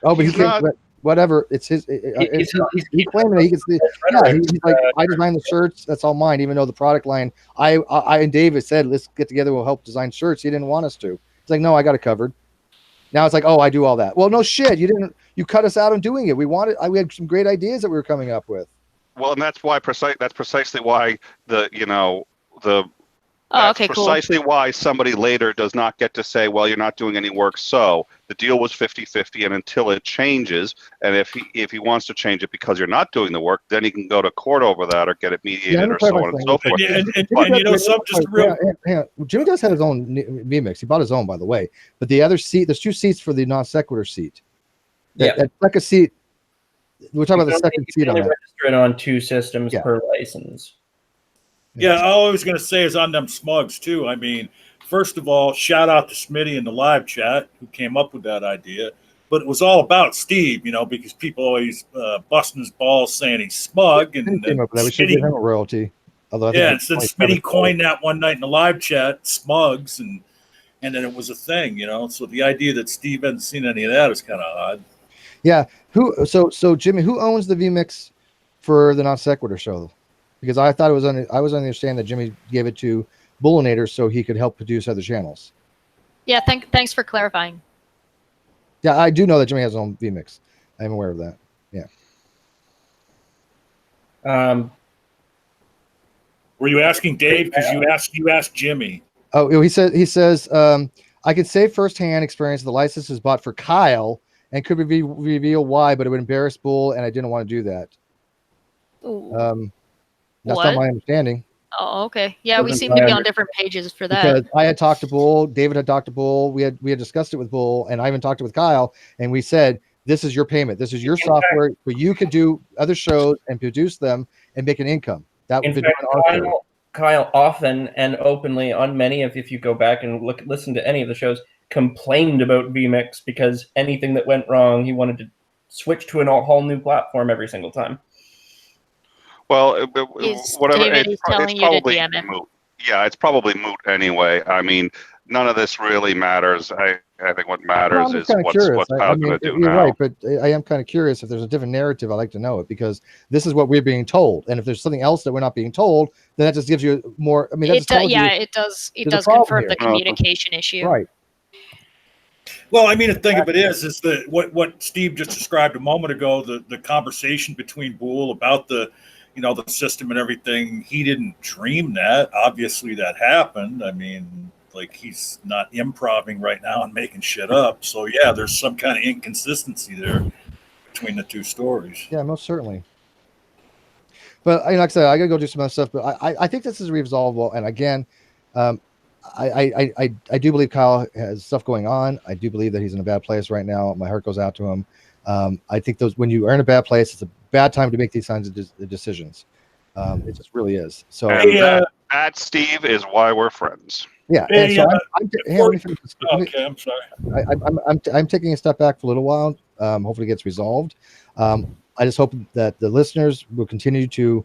Oh, but he's not. Whatever. It's his. He's claiming that he gets the. Yeah, he's like, I designed the shirts. That's all mine. Even though the product line, I and David said, let's get together. We'll help design shirts. He didn't want us to. He's like, no, I got it covered. Now it's like, oh, I do all that. Well, no shit. You didn't. You cut us out on doing it. We had some great ideas that we were coming up with. Well, and that's why that's precisely why the Oh, That's okay, cool. precisely why somebody later does not get to say, well, you're not doing any work. So the deal was 50-50, and until it changes, and if he wants to change it because you're not doing the work, then he can go to court over that or get it mediated or so on and so forth. And you know, some just real. Hang on. Jimmy does have his own vmix. He bought his own, by the way. But the other seat, there's 2 seats for the non-sequitur seat. That second seat, we're talking about the second seat on that. Register it on 2 systems per license. Yeah, all I was going to say is on them smugs, too. I mean, first of all, shout out to Smitty in the live chat who came up with that idea. But it was all about Steve, you know, because people always busting his balls saying he's smug. And came up with that. We should give him a royalty. Although and since Smitty coined that one night in the live chat, smugs, and then it was a thing, you know. So the idea that Steve hadn't seen any of that is kind of odd. Yeah. So Jimmy, who owns the vmix for the non-sequitur show? Because I thought I was understanding that Jimmy gave it to Bullinator so he could help produce other channels. Yeah, thanks for clarifying. Yeah, I do know that Jimmy has his own vmix. I'm aware of that. Yeah. Were you asking Dave? Because you asked Jimmy. Oh, he says I could say firsthand experience the license is bought for Kyle and could reveal why, but it would embarrass Bull, and I didn't want to do that. Ooh. That's not my understanding. Oh, okay. Yeah, we seem to be on different pages for that. Because I had talked to Bull, David had talked to Bull, we had discussed it with Bull, and I even talked it with Kyle, and we said, this is your payment. This is your software where you could do other shows and produce them and make an income. That would be Kyle often and openly on many of, if you go back and listen to any of the shows, complained about vmix because anything that went wrong, he wanted to switch to a whole new platform every single time. Well, whatever. It's probably moot. Yeah, it's probably moot anyway. I mean, none of this really matters. I think what matters is what's Kyle's going to do you're now. Right, but I am kind of curious if there's a different narrative. I'd like to know it because this is what we're being told, and if there's something else that we're not being told, then that just gives you more. I mean, it does confirm the communication issue. Right. Well, I mean, the thing of it is that what Steve just described a moment ago, the conversation between Bull about the system and everything, he didn't dream that. Obviously that happened. I mean, like, he's not improvising right now and making shit up. So yeah, there's some kind of inconsistency there between the 2 stories. Yeah, most certainly. But like I said, I gotta go do some other stuff, but I think this is resolvable. And again, I do believe Kyle has stuff going on. I do believe that he's in a bad place right now. My heart goes out to him. I think when you are in a bad place, it's a bad time to make these kinds of decisions. It just really is. So that, Steve, is why we're friends. Yeah. I'm sorry. I'm taking a step back for a little while. Hopefully it gets resolved. I just hope that the listeners will continue to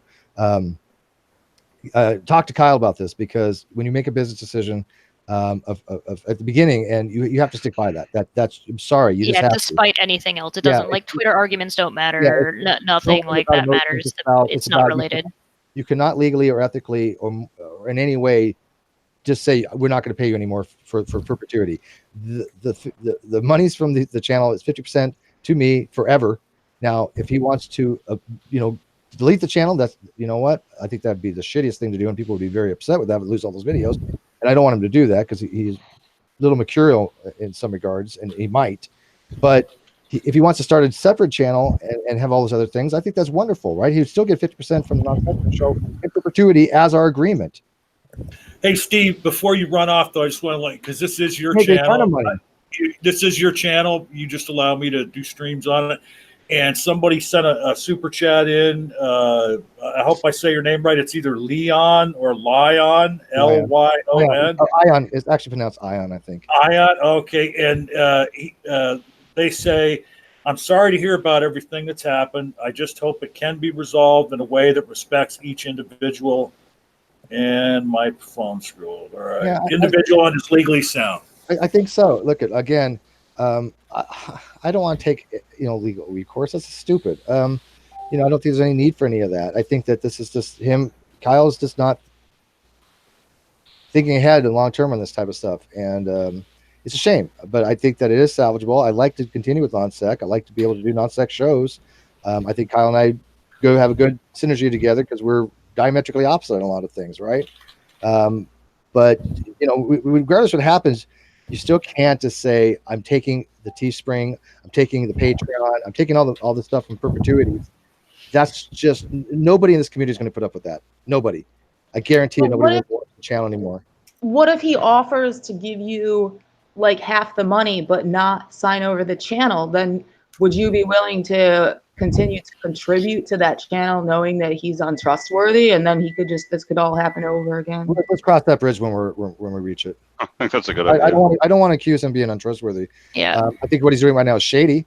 talk to Kyle about this, because when you make a business decision at the beginning, and you have to stick by that's I'm sorry, you just have despite to. anything else, it doesn't like Twitter arguments don't matter. Nothing like that matters. It's not related. You cannot legally or ethically or in any way just say we're not going to pay you anymore for perpetuity. The monies from the channel is 50% to me forever. Now, if he wants to, delete the channel, that's, you know what? I think that'd be the shittiest thing to do, and people would be very upset with that, would lose all those videos. And I don't want him to do that because he's a little mercurial in some regards, and he might. But if he wants to start a separate channel and have all those other things, I think that's wonderful, right? He would still get 50% from the non-sequitur show in perpetuity as our agreement. Hey, Steve, before you run off, though, I just want to because this is your channel. This is your channel. You just allow me to do streams on it. And somebody sent a super chat in. I hope I say your name right. It's either Leon or Lyon, Lyon. Ion is actually pronounced Ion, I think. Ion, okay. And they say, I'm sorry to hear about everything that's happened. I just hope it can be resolved in a way that respects each individual. And my phone scrolled. All right. Yeah, individual and is legally sound. I think so. Look, again, I don't want to take legal recourse. That's stupid. I don't think there's any need for any of that. I think that this is just him. Kyle's just not thinking ahead and long term on this type of stuff, and it's a shame. But I think that it is salvageable. I like to continue with NonSec. I like to be able to do NonSec shows. I think Kyle and I have a good synergy together because we're diametrically opposite on a lot of things, right? But regardless of what happens, you still can't just say, I'm taking the Teespring, I'm taking the Patreon, I'm taking all the stuff from perpetuity. That's just, nobody in this community is going to put up with that. Nobody. I guarantee you, nobody will watch the channel anymore. What if he offers to give you like half the money but not sign over the channel? Then would you be willing to continue to contribute to that channel knowing that he's untrustworthy, and then this could all happen over again? Let's cross that bridge when we reach it. I think that's a good idea. I don't want to accuse him of being untrustworthy. Yeah. I think what he's doing right now is shady,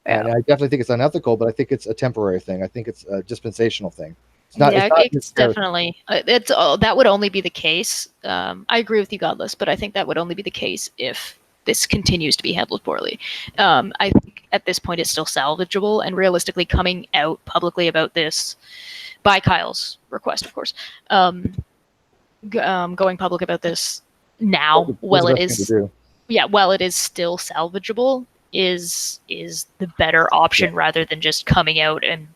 Yeah. and I definitely think it's unethical. But I think it's a temporary thing. I think it's a dispensational thing. It's not. Yeah, it's it's definitely. That would only be the case. I agree with you, Godless, but I think that would only be the case if this continues to be handled poorly. I think at this point it's still salvageable, and realistically, coming out publicly about this by Kyle's request, of course, going public about this now, it is still salvageable, is the better option rather than just coming out and,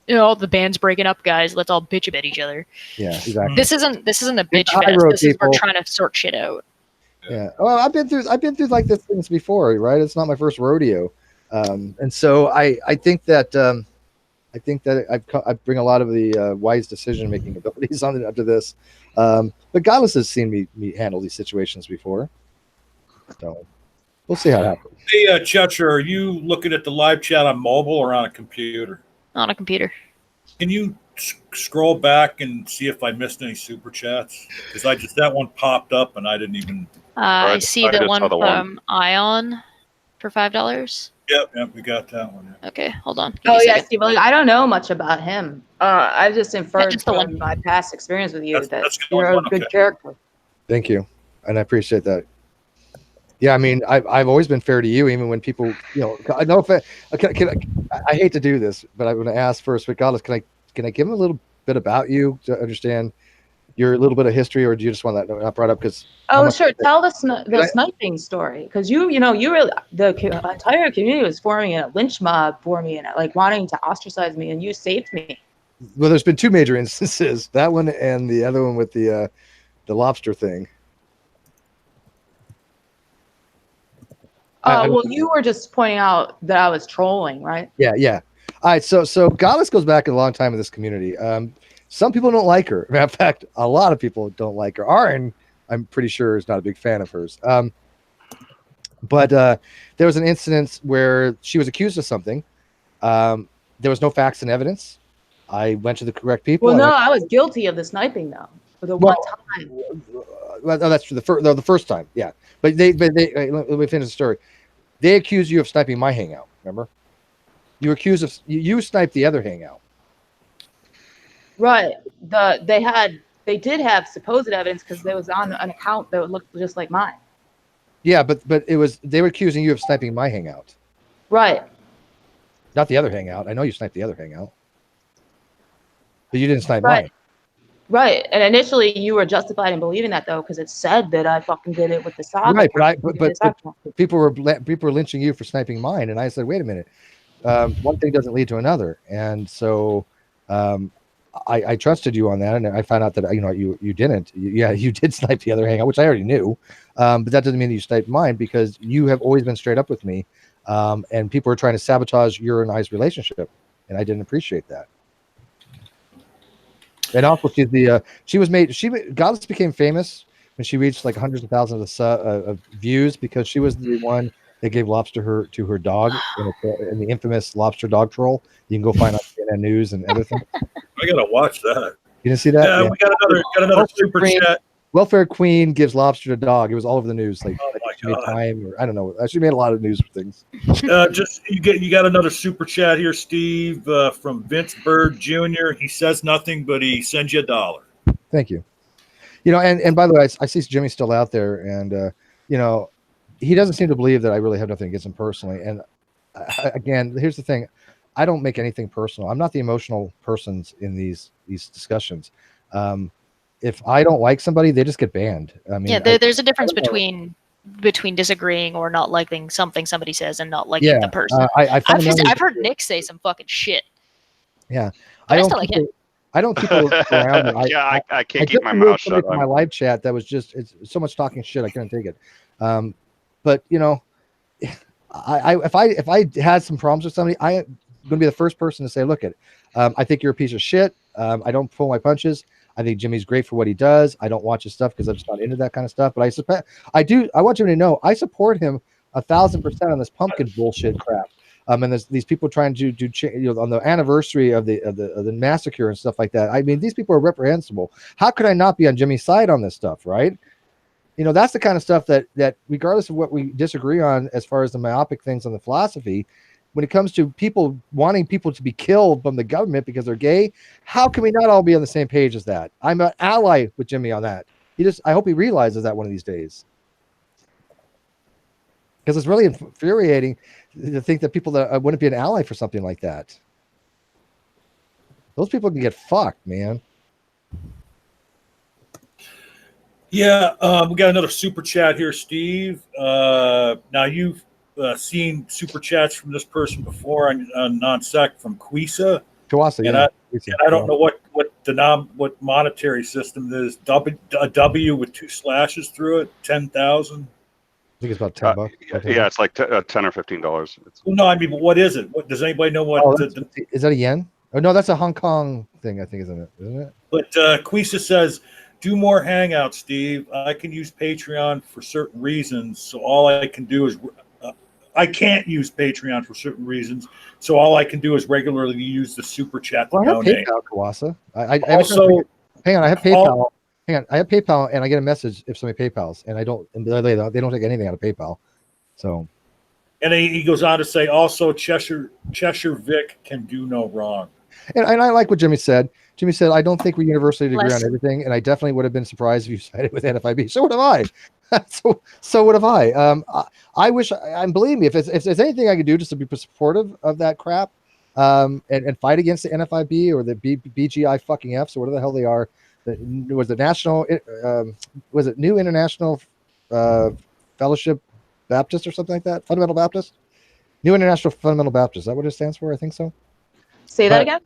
the band's breaking up, guys. Let's all bitch about each other. Yeah, exactly. This isn't a bitch fest. We're trying to sort shit out. Yeah. Well, I've been through like this things before, right? It's not my first rodeo, and so I think that I bring a lot of the wise decision making abilities on it after this. But Godless has seen me handle these situations before, so we'll see how it happens. Hey, Cheshire, are you looking at the live chat on mobile or on a computer? On a computer. Can you scroll back and see if I missed any super chats? Because that one popped up and I didn't even. I see the one from Ion for $5. Yep, we got that one. Yeah. Okay, hold on. Oh yeah, Steve. I don't know much about him. I just inferred just the from one. my past experience with you That's you're a good character. Thank you, and I appreciate that. Yeah, I mean, I've always been fair to you, even when people, I know if I hate to do this, but I'm going to ask first. But Godless, can I give him a little bit about you to understand your little bit of history, or do you just want that not brought up? Because Sure. Tell the sniping story, because you really, the entire community was forming a lynch mob for me and like wanting to ostracize me, and you saved me. Well, there's been two major instances. That one and the other one with the lobster thing. Well, you were just pointing out that I was trolling, right? Yeah. All right, so Godless goes back a long time in this community. Some people don't like her. In fact, a lot of people don't like her. Aaron, I'm pretty sure, is not a big fan of hers. But there was an incident where she was accused of something. There was no facts and evidence. I went to the correct people. Well, no, I was guilty of the sniping, though, for the one time. Well, that's for the first time, yeah. But let me finish the story. They accused you of sniping my hangout. Remember, you were accused of you sniped the other hangout. Right. They did have supposed evidence because there was on an account that looked just like mine. Yeah, but they were accusing you of sniping my hangout. Right. Not the other hangout. I know you sniped the other hangout, but you didn't snipe mine. Right, and initially you were justified in believing that, though, because it said that I fucking did it with the sock. Right, but people were lynching you for sniping mine, and I said, wait a minute, one thing doesn't lead to another, and so I trusted you on that, and I found out that you didn't. You did snipe the other hangout, which I already knew, but that doesn't mean that you sniped mine, because you have always been straight up with me, and people were trying to sabotage your and I's relationship, and I didn't appreciate that. And also, Godless became famous when she reached like hundreds of thousands of views, because she was the one that gave lobster to her dog in the infamous lobster dog troll. You can go find on CNN News and everything. I gotta watch that. You didn't see that? Yeah, we got another super chat. Welfare Queen gives lobster to dog. It was all over the news. Like, oh my God. Time, or I don't know. She made a lot of news for things. You got another super chat here, Steve, from Vince Bird Jr. He says nothing, but he sends you $1. Thank you. And by the way, I see Jimmy's still out there, and he doesn't seem to believe that I really have nothing against him personally. And again, here's the thing: I don't make anything personal. I'm not the emotional persons in these discussions. If I don't like somebody, they just get banned. I mean, there's a difference between disagreeing or not liking something somebody says and not liking the person. I've heard Nick say some fucking shit. Yeah, I still like him. I don't keep it around. I can't I keep just my removed mouth somebody shut. from my live chat that was just it's so much talking shit. I couldn't take it. But you know, if I had some problems with somebody, I'm going to be the first person to say, look at, I think you're a piece of shit. I don't pull my punches. I think Jimmy's great for what he does. I don't watch his stuff because I'm just not into that kind of stuff. But I want you to know I support him 1,000% on this pumpkin bullshit crap. And there's these people trying to do on the anniversary of the massacre and stuff like that. I mean, these people are reprehensible. How could I not be on Jimmy's side on this stuff, right? You know, that's the kind of stuff that regardless of what we disagree on as far as the myopic things on the philosophy, when it comes to people wanting people to be killed from the government because they're gay, how can we not all be on the same page as that? I'm an ally with Jimmy on that. I hope he realizes that one of these days. Because it's really infuriating to think that people that wouldn't be an ally for something like that. Those people can get fucked, man. Yeah, we got another super chat here, Steve. Now you've seen super chats from this person before on NonSec from Quisa. Kawasa, and yeah. I don't know what monetary system it is. A W with 2 slashes through it, 10,000. I think it's about $10. Yeah, it's like $10 or $15. Well, no, I mean, but what is it? What does anybody know? What is that a yen? Oh no, that's a Hong Kong thing, I think, isn't it? But Quisa says, do more hangouts, Steve. I can use Patreon for certain reasons, so all I can do is I can't use Patreon for certain reasons, so all I can do is regularly use the super chat to donate. PayPal, Kawasa. Hang on, I have PayPal. Hang on, I have PayPal, and I get a message if somebody PayPals, and I don't. And they don't take anything out of PayPal. So, and he goes on to say, also Cheshire Vic can do no wrong. And I like what Jimmy said. Jimmy said, I don't think we universally agree on everything, and I definitely would have been surprised if you sided with NFIB. So would have I. so would have I. I wish, believe me, if there's anything I could do just to be supportive of that crap, and fight against the NFIB or the BGI fucking Fs or whatever the hell they are. Was it New International Fellowship Baptist or something like that? Fundamental Baptist? New International Fundamental Baptist. Is that what it stands for? I think so. Say that again.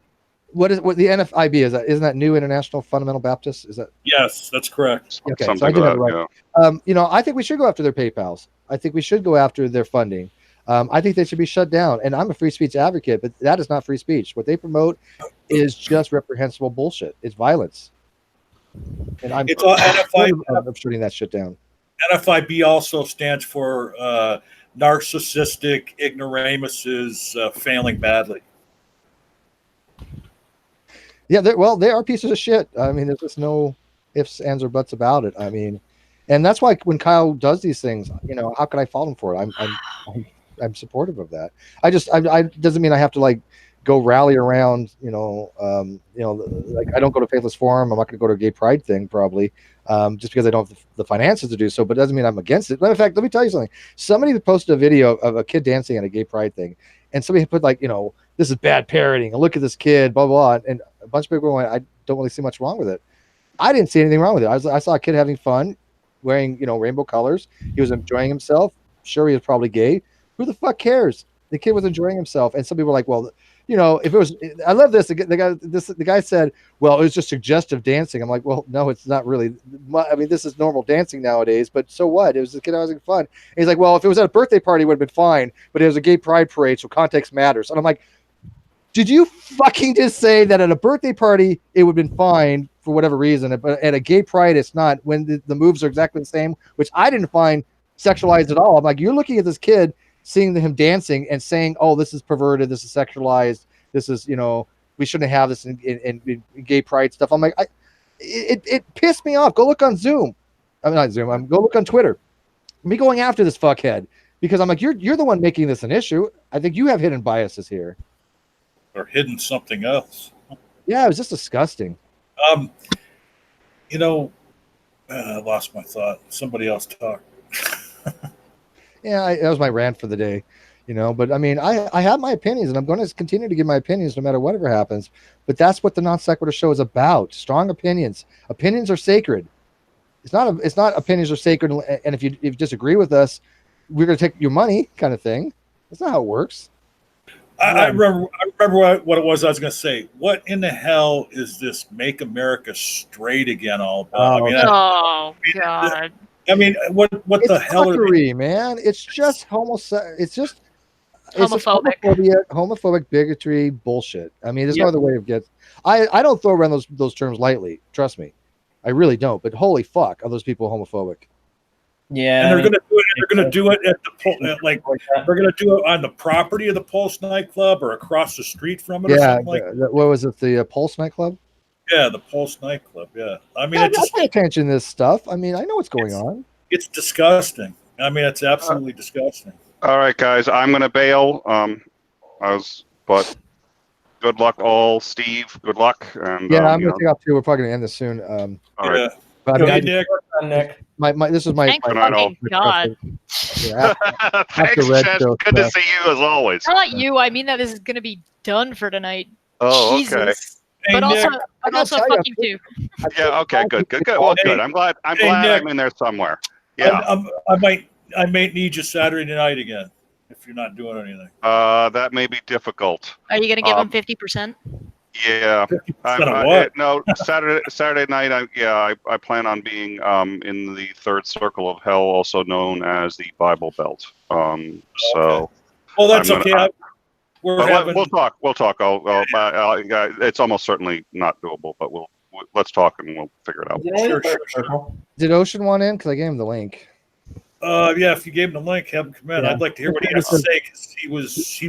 What the NFIB is? Isn't that New International Fundamental Baptist? Is that? Yes, that's correct. Okay, something so I did like have it right. Yeah. You know, I think we should go after their PayPals. I think we should go after their funding. I think they should be shut down. And I'm a free speech advocate, but that is not free speech. What they promote is just reprehensible bullshit. It's violence. And I'm shooting that shit down. NFIB also stands for narcissistic ignoramuses failing badly. Yeah, they are pieces of shit. I mean, there's just no ifs, ands, or buts about it. I mean, and that's why when Kyle does these things, you know, how can I fault him for it? I'm supportive of that. I doesn't mean I have to like go rally around, like I don't go to Faithless Forum. I'm not going to go to a gay pride thing probably, just because I don't have the finances to do so, but it doesn't mean I'm against it. Matter of fact, let me tell you something. Somebody posted a video of a kid dancing at a gay pride thing, and somebody put like, this is bad parenting, and look at this kid, blah, blah, blah. And a bunch of people went, I don't really see much wrong with it. I didn't see anything wrong with it. I saw a kid having fun, wearing, rainbow colors. He was enjoying himself. Sure, he was probably gay. Who the fuck cares? The kid was enjoying himself. And some people were like, well, if it was, I love this. The guy said, well, it was just suggestive dancing. I'm like, well, no, it's not really. I mean, this is normal dancing nowadays, but so what? It was a kid having fun. And he's like, well, if it was at a birthday party, it would have been fine, but it was a gay pride parade, so context matters. And I'm like, did you fucking just say that at a birthday party, it would have been fine for whatever reason, but at a gay pride, it's not, when the moves are exactly the same, which I didn't find sexualized at all. I'm like, you're looking at this kid, seeing him dancing and saying, oh, this is perverted, this is sexualized, this is, we shouldn't have this in gay pride stuff. I'm like, it pissed me off. Go look on Zoom. I'm not Zoom. Go look on Twitter. Me going after this fuckhead because I'm like, you're the one making this an issue. I think you have hidden biases here. Or hidden something else. Yeah, it was just disgusting. I lost my thought. Somebody else talk. Yeah, that was my rant for the day, but I mean, I have my opinions and I'm going to continue to give my opinions no matter whatever happens, but that's what the Non-Sequitur show is about. Strong opinions. Opinions are sacred. It's not opinions are sacred. And if you disagree with us, we're going to take your money kind of thing. That's not how it works. I remember what it was I was going to say. What in the hell is this "Make America Straight Again" all about? Oh God. I mean, what It's the hell are they? fuckery, man. It's just It's just Homophobic. homophobic bigotry bullshit. I mean, there's no other way of getting. I don't throw around those terms lightly. Trust me, I really don't. But holy fuck, are those people homophobic? Yeah, And they're going to do it. They're going to do it at the they're going to do it on the property of the Pulse nightclub or across the street from it or something like that. What was it? The Pulse nightclub? Yeah, the Pulse nightclub. Yeah, I mean, I pay attention to this stuff. I mean, I know what's going on. It's disgusting. I mean, it's absolutely disgusting. All right, guys, I'm gonna bail. But good luck, all. Steve, good luck. And I'm gonna take off too. We're probably gonna end this soon. All right. But I mean, Nick. this is my Thank final fucking God. Thanks, Red Chad. Show Good to stuff. see you as always. Not you. I mean that this is gonna be done for tonight. Oh, Jesus. okay. But Hey, also, Nick. but also, fuck you too. Yeah. Okay. Good. Well, good. I'm glad. Nick. I'm in there somewhere. Yeah. I might need you Saturday night again if you're not doing anything. That may be difficult. Are you gonna give him 50%? Yeah. 50% of what? No, Saturday night. I plan on being in the third circle of hell, also known as the Bible Belt. So. Well, that's okay. We'll talk. It's almost certainly not doable, but let's talk and we'll figure it out. Sure. Did Ocean want in? Because I gave him the link. Yeah, if you gave him the link, have him come in. Yeah. I'd like to hear what he has to say because he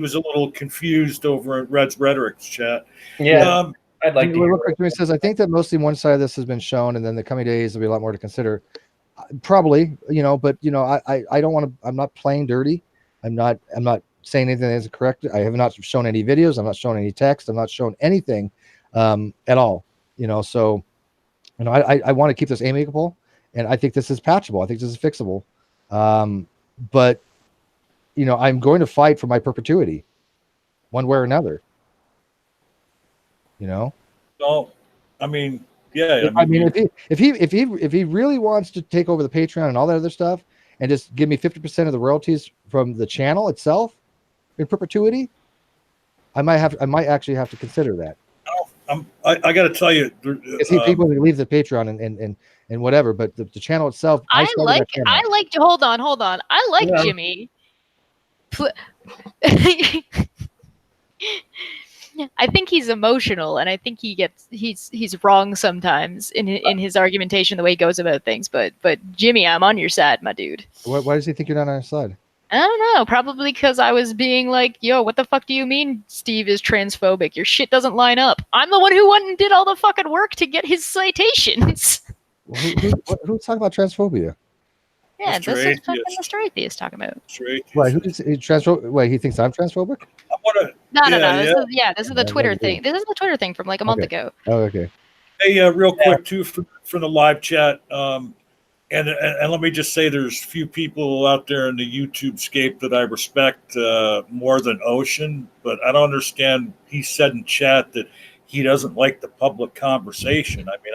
was a little confused over at Reds Rhetoric chat. Yeah, I'd like to. Real quick, Jimmy says, I think that mostly one side of this has been shown, and then the coming days there'll be a lot more to consider. Probably, but I don't want to. I'm not playing dirty. I'm not saying anything that isn't correct. I have not shown any videos. I'm not showing any text. I'm not showing anything at all. So I want to keep this amicable, and I think this is patchable. I think this is fixable. But I'm going to fight for my perpetuity, one way or another. Well, I mean, yeah. If he really wants to take over the Patreon and all that other stuff, and just give me 50% of the royalties from the channel itself in perpetuity, I might actually have to consider that. I got to tell you, people leave the Patreon and whatever, but the channel itself. I like. Hold on. I like Jimmy. I think he's emotional, and I think he's wrong sometimes in his argumentation, the way he goes about things. But Jimmy, I'm on your side, my dude. Why does he think you're not on his side? I don't know. Probably because I was being like, "Yo, what the fuck do you mean Steve is transphobic? Your shit doesn't line up." I'm the one who went and did all the fucking work to get his citations. Who's talking about transphobia? Yeah, this is fucking Mr. Atheist talking about. Wait, Wait, he thinks I'm transphobic? No. This is the Twitter thing. This is the Twitter thing from like a month ago. Oh, okay. Hey, real quick too from the live chat, and let me just say, there's few people out there in the YouTube scape that I respect more than Ocean, but I don't understand. He said in chat that he doesn't like the public conversation. I mean,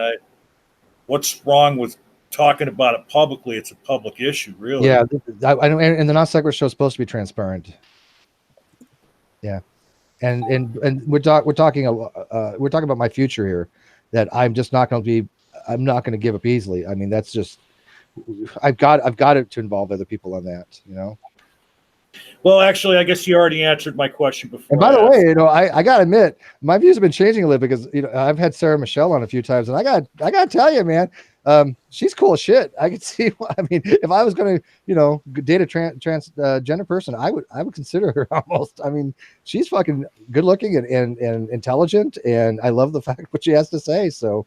what's wrong with talking about it publicly? It's a public issue, really. Yeah, I know. And the NonSequitur show is supposed to be transparent. Yeah, and we're talking about my future here. That I'm just not going to be. I'm not going to give up easily. I mean, that's just. I've got to involve other people on that. Well, actually, I guess you already answered my question before. And by the way, I gotta admit, my views have been changing a little because I've had Sarah Michelle on a few times, and I gotta tell you, man, she's cool as shit. I could see. I mean, if I was gonna, date a transgender person, I would consider her almost. I mean, she's fucking good looking and intelligent, and I love the fact what she has to say. So,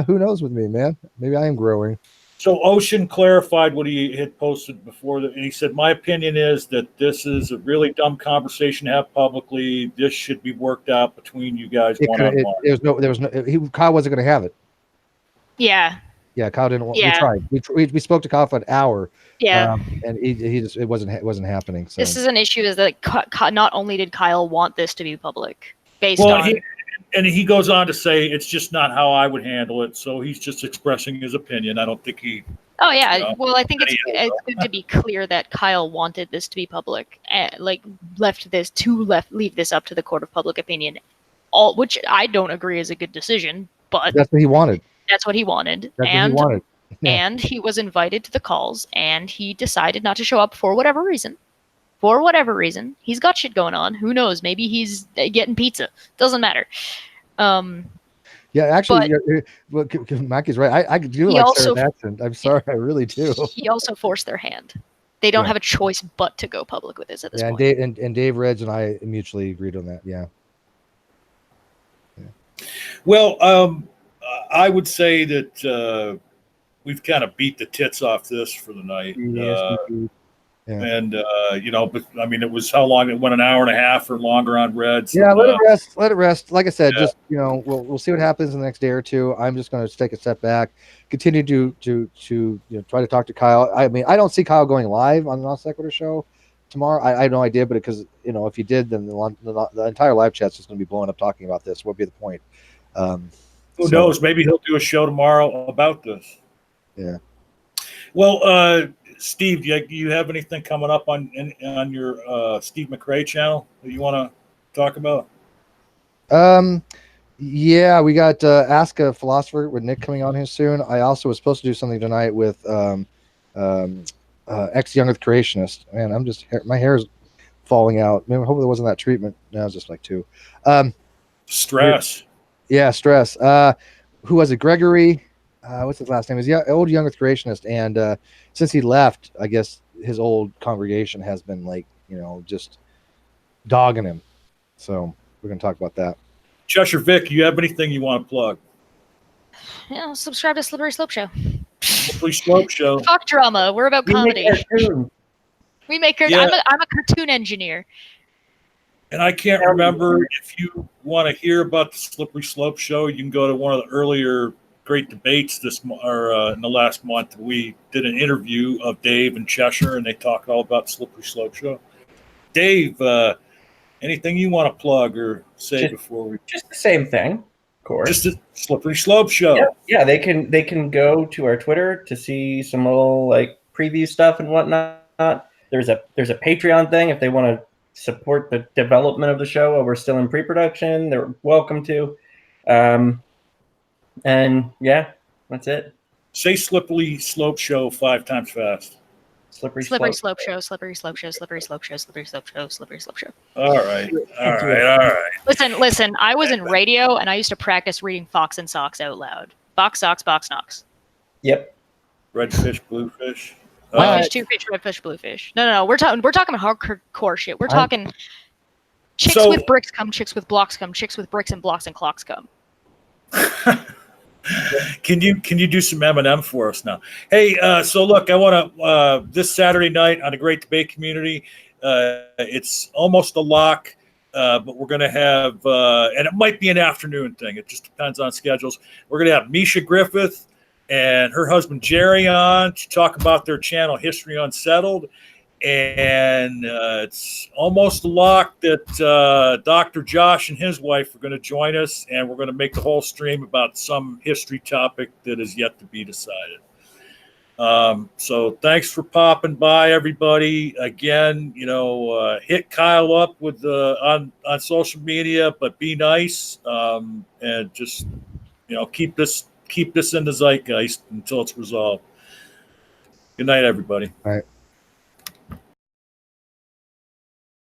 who knows with me, man? Maybe I am growing. So Ocean clarified what he had posted before, and he said, "My opinion is that this is a really dumb conversation to have publicly. This should be worked out between you guys one-on-one." Kyle wasn't going to have it. Yeah. Yeah, Kyle didn't. Yeah. We tried. We spoke to Kyle for an hour. Yeah. And he just it wasn't happening. So. This is an issue. Is that not only did Kyle want this to be public, and he goes on to say it's just not how I would handle it. So he's just expressing his opinion. I don't think he. Oh yeah, You know, well, I think it's anyhow, good to be clear that Kyle wanted this to be public, like leave this up to the court of public opinion, all which I don't agree is a good decision, but That's what he wanted. that's what he wanted, That's what he wanted. Yeah. and he was invited to the calls, and he decided not to show up for whatever reason. For whatever reason, he's got shit going on. Who knows? Maybe he's getting pizza. Doesn't matter. Yeah, actually, But- well, Mackie's right. I do He like also- Sarah's accent. I'm sorry, I really do. He also forced their hand. They don't Yeah. have a choice but to go public with this at this Yeah, point. and Dave, Reds, and I mutually agreed on that. Yeah. well, I would say that we've kind of beat the tits off this for the night. Yeah. And but I mean, it was how long? It went an hour and a half or longer on Reds. Yeah, and, let it rest. Let it rest. Like I said, Yeah. just we'll see what happens in the next day or two. I'm just going to take a step back, continue to try to talk to Kyle. I mean, I don't see Kyle going live on the NonSequitur show tomorrow. I had no idea, but because if he did, then the entire live chat's just going to be blowing up talking about this. What would be the point? Who knows? Maybe he'll do a show tomorrow about this. Yeah. Well, Steve, do you have anything coming up on your Steve McRae channel that you want to talk about? Yeah, we got Ask a Philosopher with Nick coming on here soon. I also was supposed to do something tonight with X Young Earth Creationist. Man, my hair's falling out. Maybe hopefully it wasn't that treatment. No, it's just like 2. Stress. Yeah, stress. Who was it? Gregory. What's his last name? Is old Young Earth Creationist, and since he left, I guess his old congregation has been just dogging him. So we're gonna talk about that. Cheshire Vic, you have anything you want to plug? Yeah, subscribe to Slippery Slope Show. Slippery Slope Show. Fuck drama. We're about comedy. We make Yeah. I'm a cartoon engineer. And I can't remember if you want to hear about the Slippery Slope Show. You can go to one of the earlier great debates in the last month. We did an interview of Dave and Cheshire, and they talked all about the Slippery Slope Show. Dave, anything you want to plug or say before we? Just the same thing, of course. Just the Slippery Slope Show. Yeah, they can go to our Twitter to see some little preview stuff and whatnot. There's a Patreon thing if they want to support the development of the show while we're still in pre-production. They're welcome to. And yeah, that's it. Say Slippery Slope Show 5 times fast. Slippery Slope Show, Slippery Slope Show, Slippery Slope Show, Slippery Slope Show, Slippery Slope Show. All right. Listen, I was in radio and I used to practice reading Fox and Socks out loud. Box Socks, Box Knocks. Yep. Red fish, blue fish. White fish, two fish, red fish, blue fish. No. We're talking hardcore shit. We're talking chicks with bricks come, chicks with blocks come, chicks with bricks and blocks and clocks come. Can you do some M&M for us now? Hey, so look, I want to this Saturday night on the Great Debate Community. It's almost a lock, but we're going to have, and it might be an afternoon thing. It just depends on schedules. We're going to have Misha Griffith and her husband Jerry on to talk about their channel History Unsettled. And it's almost a lock that Dr. Josh and his wife are going to join us, and we're going to make the whole stream about some history topic that is yet to be decided. So thanks for popping by, everybody. Again, hit Kyle up with on social media, but be nice, and just keep this in the zeitgeist until it's resolved. Good night, everybody. All right.